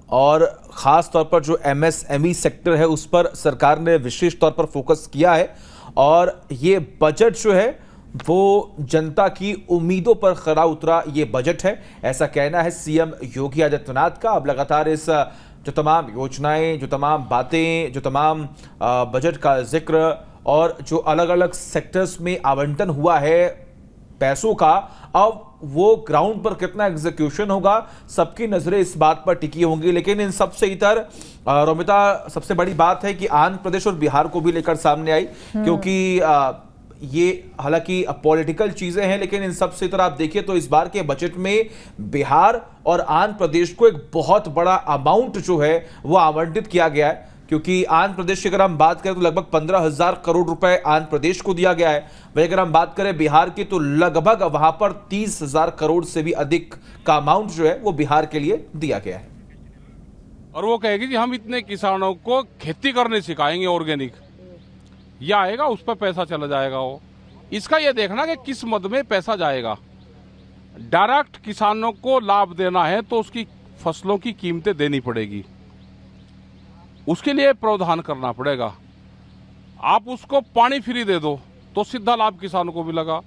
और ख़ास तौर पर जो एमएसएमई सेक्टर है उस पर सरकार ने विशेष तौर पर फोकस किया है और ये बजट जो है वो जनता की उम्मीदों पर खरा उतरा ये बजट है, ऐसा कहना है सीएम योगी आदित्यनाथ का। अब लगातार इस जो तमाम योजनाएं, जो तमाम बातें, जो तमाम बजट का जिक्र और जो अलग अलग सेक्टर्स में आवंटन हुआ है पैसों का, अब वो ग्राउंड पर कितना एग्जीक्यूशन होगा, सबकी नजरें इस बात पर टिकी होंगी। लेकिन इन सबसे इतर रोमिता, सबसे बड़ी बात है कि आंध्र प्रदेश और बिहार को भी लेकर सामने आई, क्योंकि ये हालांकि पॉलिटिकल चीजें हैं, लेकिन इन सब से इतर आप देखिए तो इस बार के बजट में बिहार और आंध्र प्रदेश को एक बहुत बड़ा अमाउंट जो है वो आवंटित किया गया है। क्योंकि आंध्र प्रदेश की अगर हम बात करें तो लगभग 15,000 करोड़ रुपए आंध्र प्रदेश को दिया गया है। वहीं अगर हम बात करें बिहार की तो लगभग वहां पर 30,000 करोड़ से भी अधिक का अमाउंट जो है वो बिहार के लिए दिया गया है। और वो कहेगी कि हम इतने किसानों को खेती करने सिखाएंगे ऑर्गेनिक, ये आएगा उस पर पैसा चला जाएगा। वो इसका ये देखना कि किस मद में पैसा जाएगा। डायरेक्ट किसानों को लाभ देना है तो उसकी फसलों की कीमतें देनी पड़ेगी, उसके लिए प्रावधान करना पड़ेगा। आप उसको पानी फ्री दे दो तो सीधा लाभ किसानों को मिलेगा।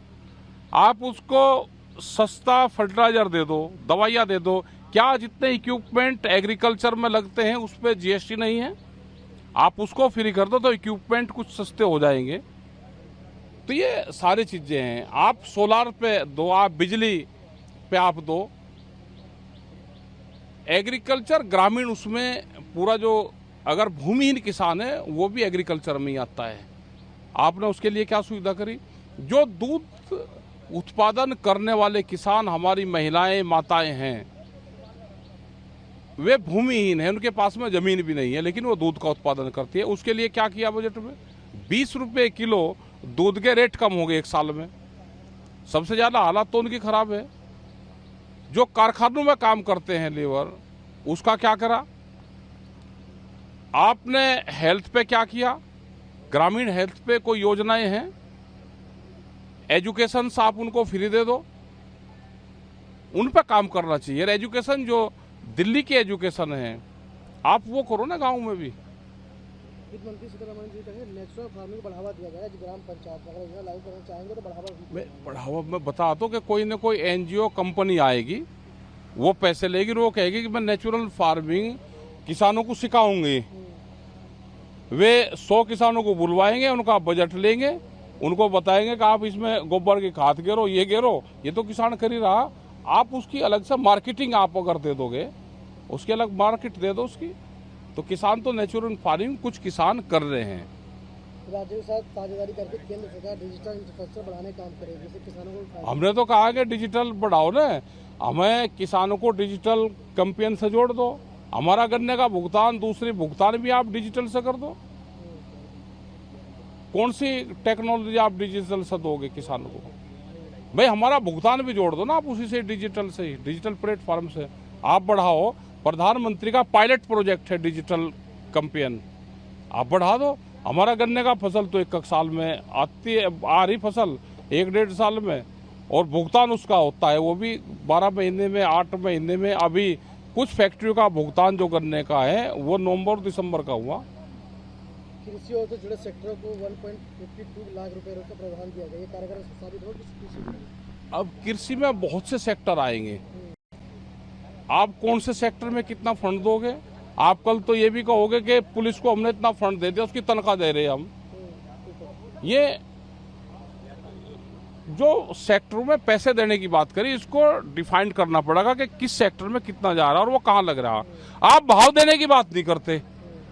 आप उसको सस्ता फर्टिलाइजर दे दो, दवाइयाँ दे दो। क्या जितने इक्विपमेंट एग्रीकल्चर में लगते हैं उस पर जीएसटी नहीं है, आप उसको फ्री कर दो तो इक्विपमेंट कुछ सस्ते हो जाएंगे। तो ये सारी चीजें हैं। आप सोलार पे दो, आप बिजली पे आप दो। एग्रीकल्चर ग्रामीण, उसमें पूरा जो अगर भूमिहीन किसान है वो भी एग्रीकल्चर में ही आता है। आपने उसके लिए क्या सुविधा करी? जो दूध उत्पादन करने वाले किसान हमारी महिलाएं, माताएं हैं, वे भूमिहीन हैं, उनके पास में जमीन भी नहीं है लेकिन वो दूध का उत्पादन करती है। उसके लिए क्या किया बजट में? 20 रुपए किलो दूध के रेट कम हो गए एक साल में। सबसे ज्यादा हालात तो उनकी खराब है। जो कारखानों में काम करते हैं लेबर, उसका क्या करा? आपने हेल्थ पे क्या किया? ग्रामीण हेल्थ पे कोई योजनाएं हैं? एजुकेशन आप उनको फ्री दे दो, उन पे काम करना चाहिए। एजुकेशन जो दिल्ली की एजुकेशन है आप वो करो ना गांव में भी। वित्त मंत्री सीतारमण जी कहे नेचुरल फार्मिंग बढ़ावा दिया गया है। ग्राम पंचायत अगर योजना लागू करना चाहेंगे तो बढ़ावा मैं बता दो कि कोई ना कोई एनजीओ कंपनी आएगी, वो पैसे लेगी, वो कहेगी कि मैं नेचुरल फार्मिंग किसानों को सिखाऊंगी। वे 100 किसानों को बुलवाएंगे, उनका बजट लेंगे, उनको बताएंगे कि आप इसमें गोबर की खाद गिरो, ये गिरो। ये तो किसान कर ही रहा। आप उसकी अलग से मार्केटिंग आप अगर दे दोगे, उसकी अलग मार्केट दे दो उसकी, तो किसान तो नेचुरल फार्मिंग कुछ किसान कर रहे हैं। राज्य के साथ साझेदारी करके केंद्र सरकार डिजिटल इंफ्रास्ट्रक्चर बढ़ाने का काम करेगी, जिससे किसानों को। हमने तो कहा कि डिजिटल बढ़ाओ ना, हमें किसानों को डिजिटल कैंपेन से जोड़ दो। हमारा गन्ने का भुगतान, दूसरी भुगतान भी आप डिजिटल से कर दो। कौन सी टेक्नोलॉजी आप डिजिटल से दोगे किसानों को? भाई हमारा भुगतान भी जोड़ दो ना आप उसी से, डिजिटल से ही, डिजिटल प्लेटफॉर्म से आप बढ़ाओ। प्रधानमंत्री का पायलट प्रोजेक्ट है डिजिटल कैंपेन, आप बढ़ा दो। हमारा गन्ने का फसल तो एक साल में आ रही फसल 1-1.5 साल में, और भुगतान उसका होता है वो भी 12 महीने में, 8 महीने में। अभी कुछ फैक्ट्रियों का भुगतान जो गन्ने का है वो नवंबर दिसंबर का हुआ। कृषि और जुड़े सेक्टरों को 1.52 लाख रुपए का प्रावधान दिया गया, ये कारगर साबित हो कृषि। अब कृषि में बहुत से सेक्टर आएंगे, आप कौन से सेक्टर में कितना फंड दोगे? आप कल तो ये भी कहोगे कि पुलिस को हमने इतना फंड दे दिया, उसकी तनख्वाह दे रहे हैं हम। ये जो सेक्टरों में पैसे देने की बात करी, इसको डिफाइन करना पड़ेगा कि किस सेक्टर में कितना जा रहा है और वो कहाँ लग रहा है। आप भाव देने की बात नहीं करते,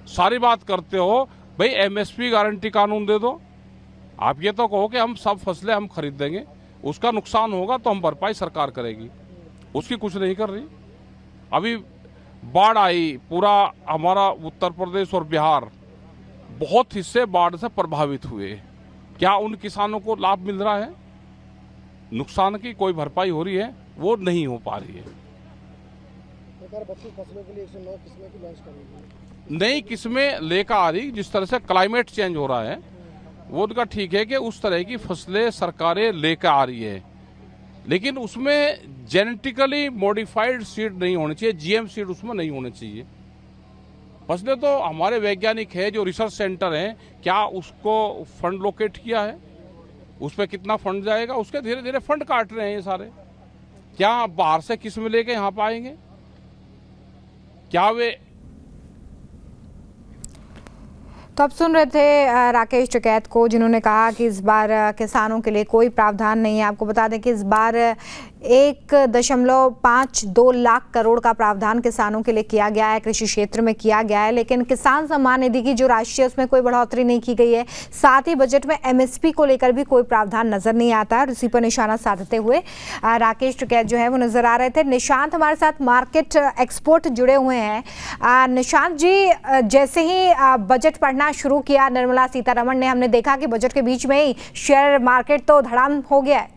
सारी बात करते हो भाई एमएसपी गारंटी कानून दे दो। आप ये तो कहो कि हम सब फसलें हम खरीद देंगे, उसका नुकसान होगा तो हम भरपाई सरकार करेगी, उसकी कुछ नहीं कर रही। अभी बाढ़ आई, पूरा हमारा उत्तर प्रदेश और बिहार, बहुत हिस्से बाढ़ से प्रभावित हुए। क्या उन किसानों को लाभ मिल रहा है? नुकसान की कोई भरपाई हो रही है? वो नहीं हो पा रही है। सरकार 32 फसलों के लिए 109 किस्में की लॉन्च करेगी। नई किस्में लेकर आ रही, जिस तरह से क्लाइमेट चेंज हो रहा है वो उनका ठीक है कि उस तरह की फसलें सरकारें लेकर आ रही है। लेकिन उसमें जेनेटिकली मॉडिफाइड सीड नहीं होनी चाहिए, जीएम सीड उसमें नहीं होने चाहिए। फसलें तो हमारे वैज्ञानिक है जो रिसर्च सेंटर हैं, क्या उसको फंड लोकेट किया है, उस पर कितना फंड जाएगा, उसके धीरे धीरे फंड काट रहे हैं ये सारे। क्या बाहर से किस्म लेके यहाँ पाएंगे? क्या वे तो आप सुन रहे थे राकेश टिकैत को, जिन्होंने कहा कि इस बार किसानों के लिए कोई प्रावधान नहीं है। आपको बता दें कि इस बार 1.52 लाख करोड़ का प्रावधान किसानों के लिए किया गया है, कृषि क्षेत्र में किया गया है, लेकिन किसान सम्मान निधि की जो राशि है उसमें कोई बढ़ोतरी नहीं की गई है। साथ ही बजट में एमएसपी को लेकर भी कोई प्रावधान नजर नहीं आता है। इसी पर निशाना साधते हुए राकेश टिकैत जो है वो नजर आ रहे थे। निशांत हमारे साथ मार्केट एक्सपर्ट जुड़े हुए हैं। निशांत जी, जैसे ही बजट पढ़ना शुरू किया निर्मला सीतारमण ने, हमने देखा कि बजट के बीच में ही शेयर मार्केट तो धड़ाम हो गया है।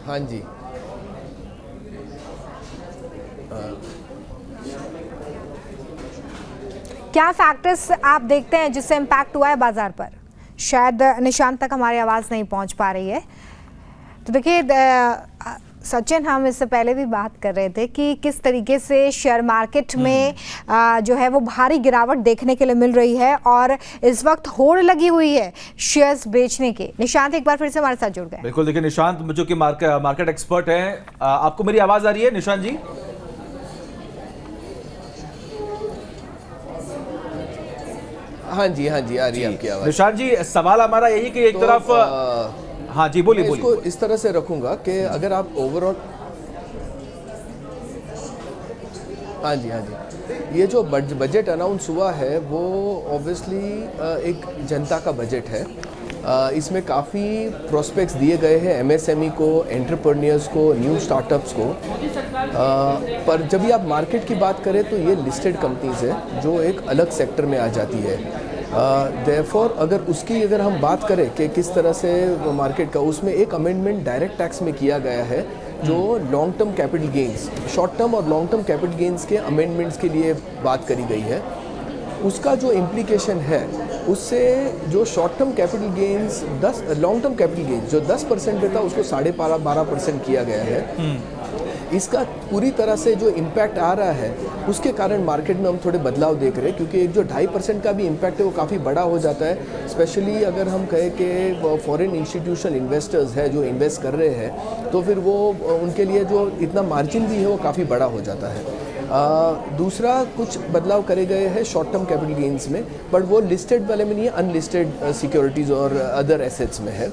हाँ जी, क्या फैक्टर्स आप देखते हैं जिससे इम्पैक्ट हुआ है बाजार पर? शायद निशांत तक हमारी आवाज़ नहीं पहुंच पा रही है। तो देखिए सचिन, हम इससे पहले भी बात कर रहे थे कि किस तरीके से शेयर मार्केट में जो है वो भारी गिरावट देखने के लिए मिल रही है और इस वक्त होड़ लगी हुई है शेयर्स बेचने के। निशांत एक बार फिर से हमारे साथ जुड़ गए। बिल्कुल, देखिए निशांत जो कि मार्केट एक्सपर्ट हैं, आपको मेरी आवाज आ रही है निशांत जी? हाँ जी, हाँ जी, आ रही है आपकी आवाज। निशांत जी, सवाल हमारा यही कि एक तरफ हाँ जी, बोलिए बोलिए। इसको इस तरह से रखूंगा कि अगर आप ओवरऑल, हाँ जी, हाँ जी, ये जो बजट अनाउंस हुआ है वो ऑब्वियसली एक जनता का बजट है। इसमें काफ़ी प्रोस्पेक्ट्स दिए गए हैं एमएसएमई को, एंटरप्रेन्योर्स को, न्यू स्टार्टअप्स को। पर जब भी आप मार्केट की बात करें तो ये लिस्टेड कंपनीज है जो एक अलग सेक्टर में आ जाती है। देयरफॉर अगर हम बात करें कि किस तरह से मार्केट का, उसमें एक अमेंडमेंट डायरेक्ट टैक्स में किया गया है जो long term capital gains, short term और लॉन्ग टर्म कैपिटल गेंस के अमेंडमेंट्स के लिए बात करी गई है। उसका जो इम्प्लीकेशन है उससे जो short term capital gains long term capital gains जो 10% देता उसको 12.5% किया गया है। इसका पूरी तरह से जो इम्पैक्ट आ रहा है उसके कारण मार्केट में हम थोड़े बदलाव देख रहे हैं, क्योंकि एक जो 2.5% का भी इम्पैक्ट है वो काफ़ी बड़ा हो जाता है। स्पेशली अगर हम कहें कि फॉरेन इंस्टीट्यूशन इन्वेस्टर्स है जो इन्वेस्ट कर रहे हैं, तो फिर वो उनके लिए जो इतना मार्जिन भी है वो काफ़ी बड़ा हो जाता है। दूसरा कुछ बदलाव करे गए हैं शॉर्ट टर्म कैपिटल गेंस में, बट वो लिस्टेड वाले में नहीं है, अनलिस्टेड सिक्योरिटीज़ और अदर एसेट्स में है।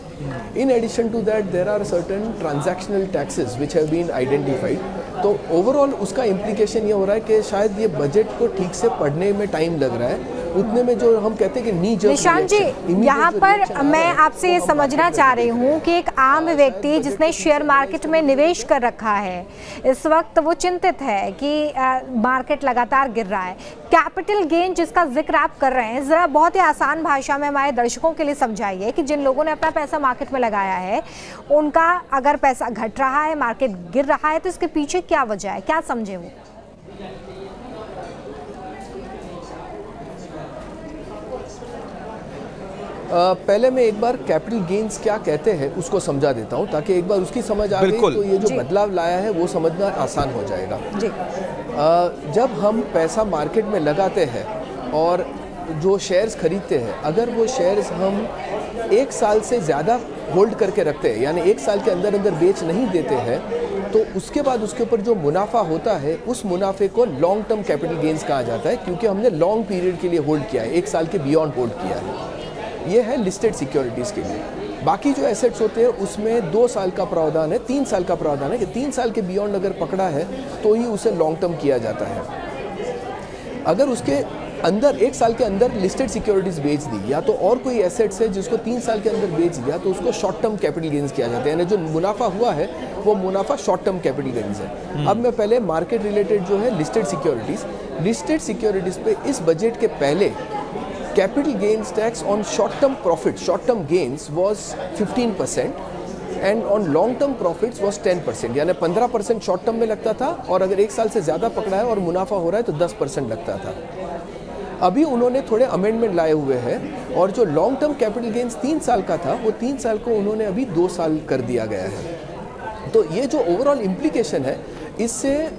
In addition to that there are certain transactional taxes which have been identified. तो ओवरऑल उसका इम्प्लीकेशन ये हो रहा है कि शायद ये बजट को ठीक से पढ़ने में टाइम लग रहा है, उतने में जो हम कहते हैं कि निशांत जी, यहाँ पर मैं आपसे ये समझना चाह रही हूँ कि एक आम व्यक्ति जिसने शेयर मार्केट में निवेश कर रखा है, इस वक्त वो चिंतित है कि मार्केट लगातार गिर रहा है। कैपिटल गेन जिसका जिक्र आप कर रहे हैं, ज़रा बहुत ही आसान भाषा में हमारे दर्शकों के लिए समझाइए कि जिन लोगों ने अपना पैसा मार्केट में लगाया है उनका अगर पैसा घट रहा है, मार्केट गिर रहा है, तो इसके पीछे क्या वजह है, क्या समझे वो? पहले मैं एक बार कैपिटल गेन्स क्या कहते हैं उसको समझा देता हूं, ताकि एक बार उसकी समझ आ गई तो ये जो बदलाव लाया है वो समझना आसान हो जाएगा। जी। जब हम पैसा मार्केट में लगाते हैं और जो शेयर्स खरीदते हैं, अगर वो शेयर्स हम 1 साल से ज़्यादा होल्ड करके रखते हैं, यानी 1 साल के अंदर अंदर बेच नहीं देते हैं, तो उसके बाद उसके ऊपर जो मुनाफा होता है उस मुनाफे को लॉन्ग टर्म कैपिटल गेन्स कहा जाता है, क्योंकि हमने लॉन्ग पीरियड के लिए होल्ड किया है, 1 साल के बियॉन्ड होल्ड किया है। ये है लिस्टेड सिक्योरिटीज़ के लिए। बाकी जो एसेट्स होते हैं उसमें 2 साल का प्रावधान है, 3 साल का प्रावधान है कि 3 साल के बियॉन्ड अगर पकड़ा है तो ही उसे लॉन्ग टर्म किया जाता है। अगर उसके अंदर 1 साल के अंदर लिस्टेड सिक्योरिटीज़ बेच दी या तो और कोई एसेट्स है जिसको 3 साल के अंदर बेच दिया, तो उसको शॉर्ट टर्म कैपिटल गेन्स किया जाता है, यानी जो मुनाफा हुआ है वो मुनाफा शॉर्ट टर्म कैपिटल गेन्स है। अब मैं पहले मार्केट रिलेटेड जो है लिस्टेड सिक्योरिटीज़ पे इस बजट के पहले capital gains tax on short term profits, short term gains was 15% and on long term profits was 10%, यानी 15% short term में लगता था और अगर 1 साल से ज़्यादा पकड़ा है और मुनाफा हो रहा है तो 10% लगता था। अभी उन्होंने थोड़े अमेंडमेंट लाए हुए हैं और जो लॉन्ग टर्म कैपिटल गेन्स 3 साल का था वो 3 साल को उन्होंने अभी 2 साल कर दिया गया है। तो ये जो ओवरऑल इम्प्लीकेशन है, इससे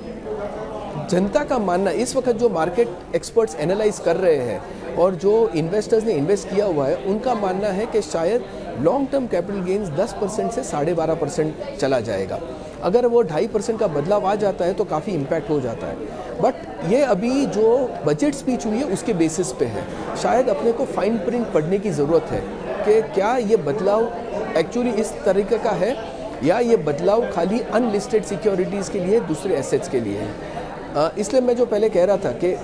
जनता का मानना, इस वक्त जो मार्केट एक्सपर्ट्स एनालाइज कर रहे हैं और जो इन्वेस्टर्स ने इन्वेस्ट किया हुआ है, उनका मानना है कि शायद लॉन्ग टर्म कैपिटल गेन्स 10% से 12.5% चला जाएगा। अगर वो 2.5% का बदलाव आ जाता है तो काफ़ी इम्पैक्ट हो जाता है। बट ये अभी जो बजट स्पीच हुई है उसके बेसिस पे है। शायद अपने को फाइन प्रिंट पढ़ने की ज़रूरत है कि क्या ये बदलाव एक्चुअली इस तरीके का है या ये बदलाव खाली अनलिस्टेड सिक्योरिटीज़ के लिए, दूसरे एसेट्स के लिए है। इसलिए मैं जो पहले कह रहा था कि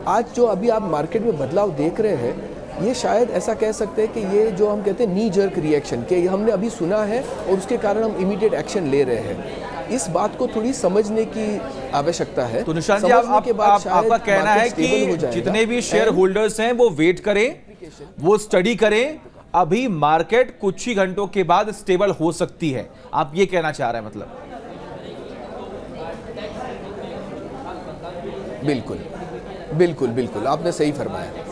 आज जो अभी आप मार्केट में बदलाव देख रहे हैं, ये शायद ऐसा कह सकते हैं कि ये जो हम कहते हैं नी जर्क रिएक्शन, कि हमने अभी सुना है और उसके कारण हम इमीडिएट एक्शन ले रहे हैं। इस बात को थोड़ी समझने की आवश्यकता है। तो निशांत जी, आपका कहना है कि जितने भी शेयर होल्डर्स हैं वो वेट करें, वो स्टडी करें, अभी मार्केट कुछ ही घंटों के बाद स्टेबल हो सकती है, आप ये कहना चाह रहे हैं मतलब? बिल्कुल बिल्कुल बिल्कुल, आपने सही फरमाया।